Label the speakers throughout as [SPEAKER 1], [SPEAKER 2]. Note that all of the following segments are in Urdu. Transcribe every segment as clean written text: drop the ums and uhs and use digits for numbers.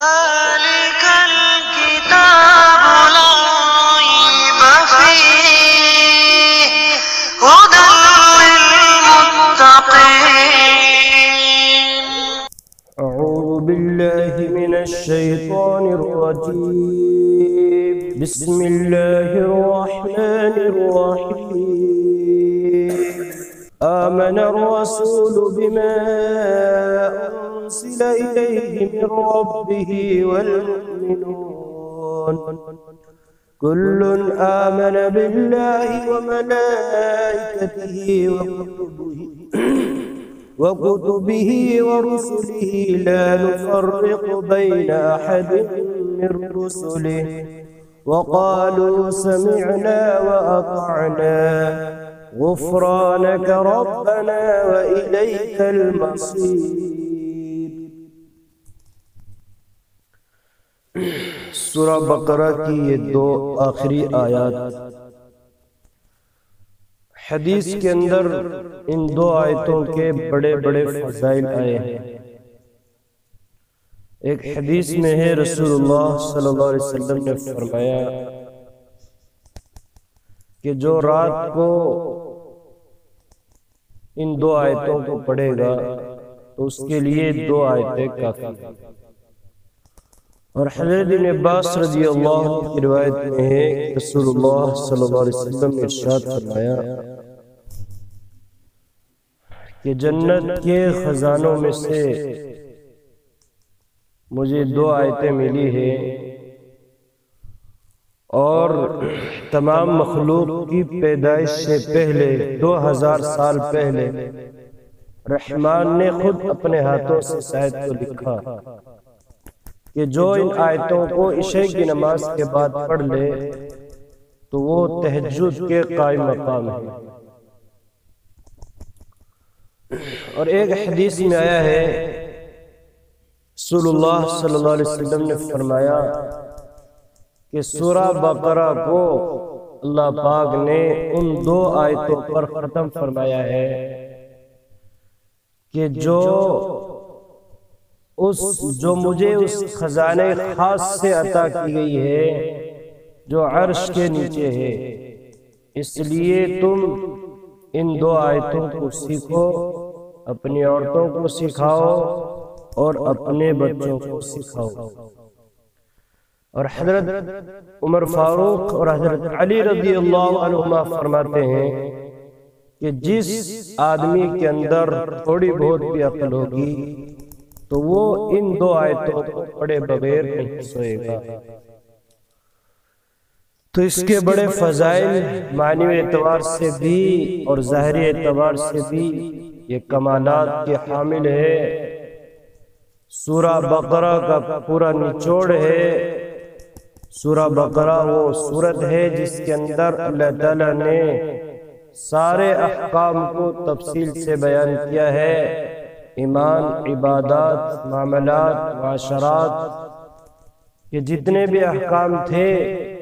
[SPEAKER 1] ذلك الكتاب لا ريب فيه هدى للمتقين.
[SPEAKER 2] أعوذ بالله من الشيطان الرجيم. بسم الله الرحمن الرحيم. آمن الرسول بما أنزل إليه من ربه والمؤمنون كل آمن بالله وملائكته وكتبه ورسله لا نفرق بين أحد من رسله وقالوا سمعنا وأطعنا غفرانك ربنا وإليك المصير. سورہ بقرہ کی یہ دو آخری آیات حدیث کے اندر ان دو آیتوں کے بڑے بڑے فضائل آئے ہیں. ایک حدیث میں ہے رسول اللہ صلی اللہ علیہ وسلم نے فرمایا کہ جو رات کو ان دو آیتوں کو پڑھے گا تو اس کے لیے دو آیتیں کافی ہیں. اور حضرت ابن عباس رضی اللہ عنہ کی روایت میں ہے کہ رسول اللہ صلی اللہ علیہ وسلم نے ارشاد فرمایا کہ جنت کے خزانوں میں سے مجھے دو آیتیں ملی ہیں اور تمام مخلوق کی پیدائش سے پہلے 2000 سال پہلے رحمان نے خود اپنے ہاتھوں سے اس آیت کو لکھا کہ جو ان آیتوں کو عشاء کی نماز کے بعد پڑھ لے تو وہ تہجد کے قائم مقام ہے. اور ایک حدیث میں آیا ہے رسول اللہ صلی اللہ علیہ وسلم نے فرمایا کہ سورہ بقرہ کو اللہ پاک نے ان دو آیتوں پر ختم فرمایا ہے کہ جو مجھے اس خزانے خاص سے عطا کی گئی ہے جو عرش کے نیچے ہے. اس لیے تم ان دو آیتوں کو سیکھو، اپنی عورتوں کو سکھاؤ اور اپنے بچوں کو سکھاؤ. اور حضرت عمر فاروق اور حضرت علی رضی اللہ عنہما فرماتے ہیں کہ جس آدمی کے اندر تھوڑی بہت بھی عقل ہوگی تو وہ ان دو آیتوں کو پڑھے بغیر نہیں سوئے گا. تو اس کے بڑے فضائل معنوی اعتبار سے بھی اور ظاہری اعتبار سے بھی یہ کمالات کے حامل ہے. سورہ بقرہ کا پورا نچوڑ ہے. سورہ بقرہ وہ سورت ہے جس کے اندر اللہ تعالیٰ نے سارے احکام کو تفصیل سے بیان کیا ہے. ایمان، عبادات، معاملات، معاشرات، یہ جتنے بھی احکام تھے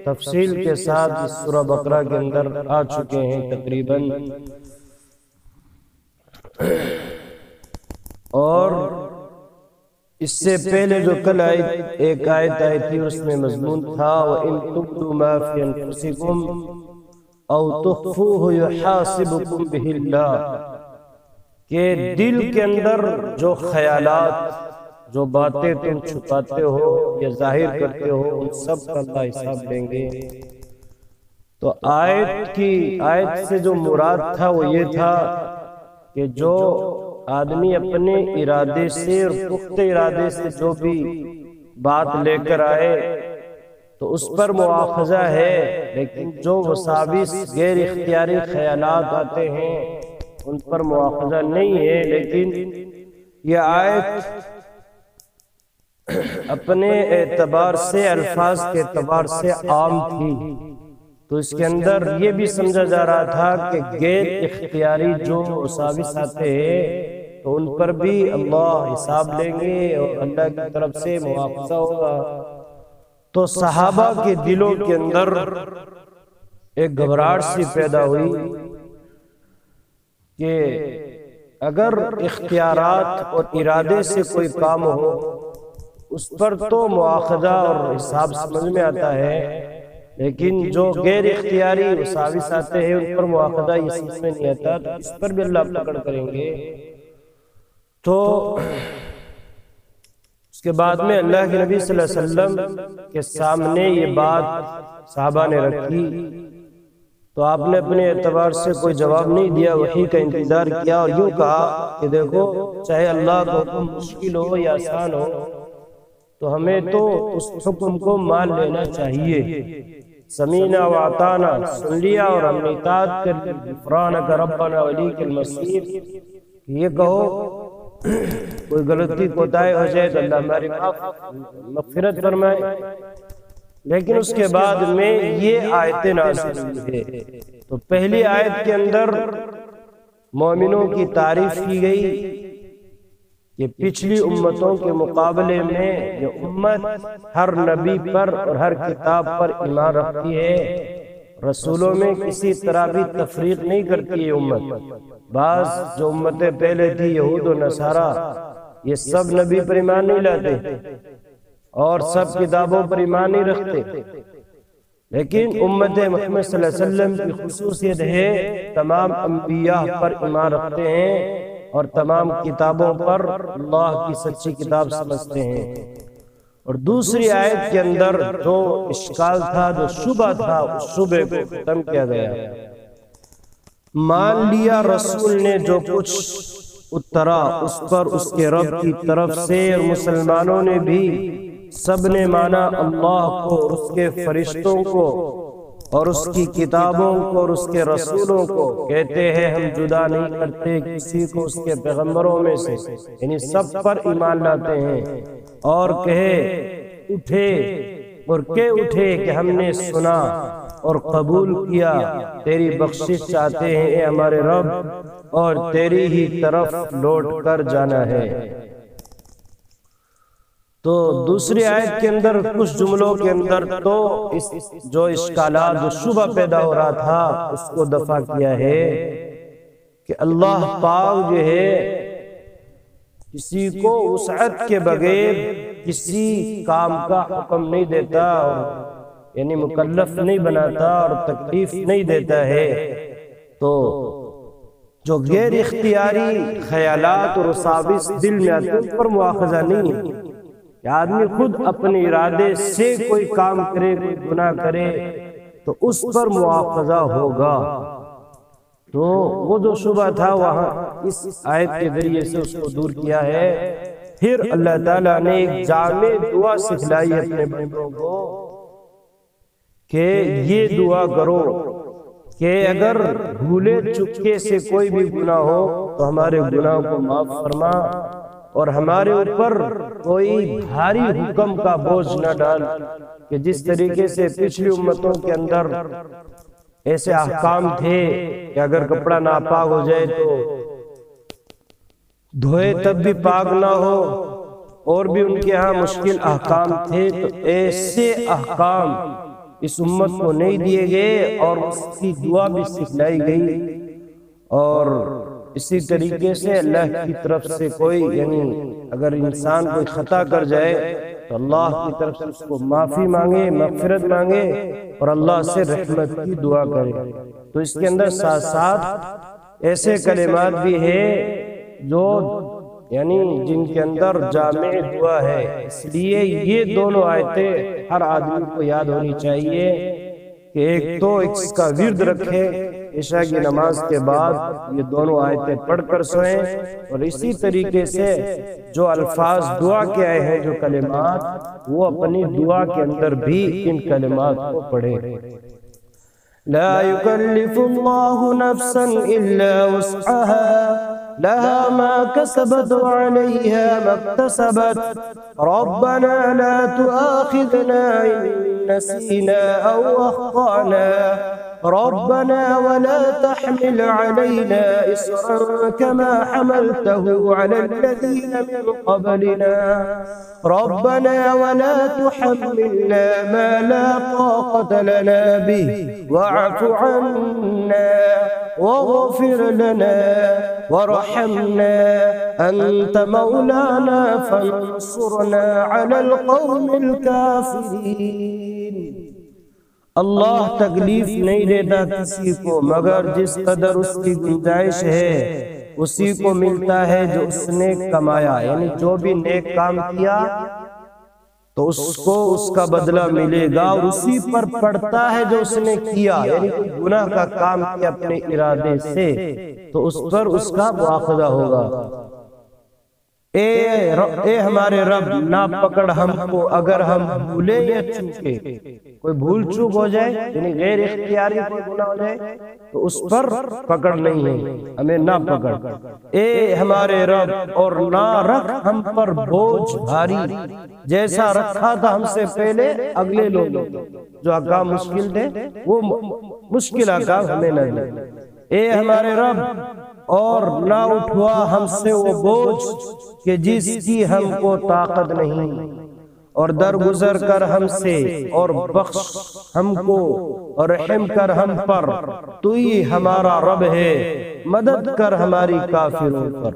[SPEAKER 2] تفصیل کے ساتھ اس سورہ بقرہ کے اندر آ چکے ہیں تقریباً. اور اس سے پہلے جو کل ایک آیت آئی تھی اس میں مضمون تھا وَإِن تُبْدُوا مَا فِي أَنفُسِكُمْ أَوْ تُخْفُوهُ يُحَاسِبُكُمْ بِهِ اللَّهُ، کہ دل کے اندر جو خیالات، جو باتیں تم چھپاتے ہو یا ظاہر کرتے ہو ان سب کا اللہ حساب لیں گے. تو آیت سے جو مراد تھا وہ یہ تھا کہ جو آدمی اپنے ارادے سے اور پختہ ارادے سے جو بھی بات لے کر آئے تو اس پر مواخذہ ہے، لیکن جو وساوس غیر اختیاری خیالات آتے ہیں ان پر مواخذہ نہیں ہے. لیکن یہ آیت اپنے اعتبار سے، الفاظ کے اعتبار سے عام تھی، تو اس کے اندر یہ بھی سمجھا جا رہا تھا کہ غیر اختیاری جو وساوس آتے ہیں تو ان پر بھی اللہ حساب لیں گے اور اللہ کی طرف سے مواخذہ ہوگا. تو صحابہ کے دلوں کے اندر ایک گھبراہٹ سی پیدا ہوئی کہ اگر اختیارات اور ارادے سے کوئی کام ہو اس پر تو مواخذہ اور حساب سمجھ میں آتا ہے، لیکن جو غیر اختیاری وساوس آتے ہیں ان پر مواخذہ یہ سمجھ میں نہیں آتا، تو اس پر بھی اللہ پکڑ کریں گے۔ تو اس کے بعد میں اللہ کے نبی صلی اللہ علیہ وسلم کے سامنے یہ بات صحابہ نے رکھی، تو آپ نے اپنے اعتبار سے کوئی جواب نہیں دیا، وحی کا انتظار کیا اور یوں کہا کہ دیکھو چاہے اللہ کا حکم مشکل ہو یا آسان ہو تو ہمیں تو اس حکم کو مان لینا چاہیے۔ سمینا وعطانا، سن لیا اور ہم نے اطاعت کر لی، غفرانک ربنا والیک المصیر، یہ کہو کوئی غلطی کوتاہی ہو جائے تو اللہ ہماری مغفرت فرمائے۔ لیکن اس کے بعد میں یہ آیتیں نازل ہوئی ہے، تو پہلی آیت کے اندر مومنوں کی تعریف کی گئی کہ پچھلی امتوں کے مقابلے میں یہ امت ہر نبی پر اور ہر کتاب پر ایمان رکھتی ہے، رسولوں میں کسی طرح بھی تفریق نہیں کرتی یہ امت۔ بعض جو امتیں پہلے تھی یہود و نصارہ، یہ سب نبی پر ایمان نہیں لاتے اور سب کتابوں پر ایمان نہیں رکھتے، لیکن امت محمد صلی اللہ علیہ وسلم کی خصوصیت ہے تمام انبیاء پر ایمان رکھتے ہیں اور تمام کتابوں پر اللہ کی سچی کتاب سمجھتے ہیں۔ اور دوسری آیت کے اندر جو اشکال تھا، جو شبہ تھا، اس شبہ کو ختم کیا گیا۔ مان لیا رسول نے جو کچھ اترا اس پر اس کے رب کی طرف سے، اور مسلمانوں نے بھی سب نے مانا اللہ کو اور اس کے فرشتوں کو اور اس کی کتابوں کو اور اس کے رسولوں کو، کہتے ہیں ہم جدا نہیں کرتے کسی کو اس کے پیغمبروں میں سے، یعنی سب پر ایمان لاتے ہیں، اور کہے اٹھے اور اٹھے کہ ہم نے سنا اور قبول کیا، تیری بخشش چاہتے ہیں اے ہمارے رب، اور تیری ہی طرف لوٹ کر جانا ہے۔ تو دوسری آیت کے اندر کچھ جملوں کے اندر تو اس جو اشکالات، جو شبہ پیدا ہو رہا تھا، اس کو دفع کیا ہے کہ اللہ پاک جو ہے کسی کو وسعت کے بغیر کسی کام کا حکم نہیں دیتا، اور یعنی مکلف نہیں بناتا اور تکلیف نہیں دیتا ہے۔ تو جو غیر اختیاری خیالات اور وساوس دل میں آتے ہیں اس پر مواخذہ نہیں ہے، کہ آدمی خود اپنے ارادے سے کوئی کام کرے، کوئی گناہ کرے تو اس پر مواخذہ ہوگا۔ تو وہ جو شبہ تھا وہاں اس آیت کے ذریعے سے اس کو دور کیا ہے۔ پھر اللہ تعالیٰ نے ایک جامع دعا سکھلائی اپنے بندوں کو کہ یہ دعا کرو کہ اگر بھولے چکے سے کوئی بھی گناہ ہو تو ہمارے گناہ کو معاف فرما، اور ہمارے اوپر کوئی بھاری حکم کا بوجھ نہ ڈال، کہ جس طریقے سے پچھلی امتوں کے اندر ایسے احکام تھے کہ اگر کپڑا ناپاک ہو جائے تو دھوئے تب بھی پاک نہ ہو، اور بھی ان کے ہاں مشکل احکام تھے، تو ایسے احکام اس امت کو نہیں دیے گئے اور اس کی دعا بھی سکھلائی گئی۔ اور اسی طریقے سے اللہ کی طرف سے کوئی، یعنی اگر انسان کوئی خطا کر جائے تو اللہ کی طرف سے اس کو معافی مانگے، مغفرت مانگے اور اللہ سے رحمت کی دعا کرے۔ تو اس کے اندر ساتھ ساتھ ایسے کلمات بھی ہیں جو یعنی جن کے اندر جامع دعا ہے، اس لیے یہ دونوں آیتیں ہر آدمی کو یاد ہونی چاہیے کہ ایک تو اس کا ورد رکھے عشاء کی نماز کے بعد، یہ دونوں آیتیں پڑھ کر سوئیں، اور اسی طریقے سے جو الفاظ دعا کے آئے ہیں، جو کلمات، وہ اپنی دعا کے اندر بھی ان کلمات کو پڑھیں۔ لا يكلف الله نفسا إلا وسعها لها ما كسبت وعليها ما اكتسبت ربنا لا تؤاخذنا إن نسينا أو أخطأنا ربنا ولا تحمل علينا إصرا كما حملته على الذين من قبلنا ربنا ولا تحملنا ما لا طاقة لنا به واعف عنا واغفر لنا وارحمنا أنت مولانا فانصرنا على القوم الكافرين۔ اللہ تکلیف نہیں دیتا کسی کو مگر جس قدر اس کی گنجائش ہے اسی کو ملتا ہے جو اس نے کمایا، یعنی جو بھی نیک کام کیا تو اس کو اس کا بدلہ ملے گا، اور اسی پر پڑتا ہے جو اس نے کیا، یعنی کوئی گناہ کا کام کیا اپنے ارادے سے تو اس پر اس کا مواخذہ ہوگا۔ اے ہمارے رب نہ پکڑ ہم کو اگر ہم بھولے یا چوکے، کوئی بھول چوک ہو جائے یعنی غیر اختیاری کوئی گناہ ہو جائے تو اس پر پکڑ نہیں ہے، ہمیں نہ پکڑ۔ اے ہمارے رب اور نہ رکھ ہم پر بوجھ بھاری جیسا رکھا تھا ہم سے پہلے اگلے لوگوں، جو احکام مشکل تھے وہ مشکل احکام ہمیں نہ دے۔ اے ہمارے رب اور نہ اٹھوا ہم سے وہ بوجھ کہ جس کی ہم کو طاقت نہیں، اور درگزر کر ہم سے اور بخش ہم کو اور رحم کر ہم پر، تو ہی ہمارا رب ہے، مدد کر ہماری کافروں پر۔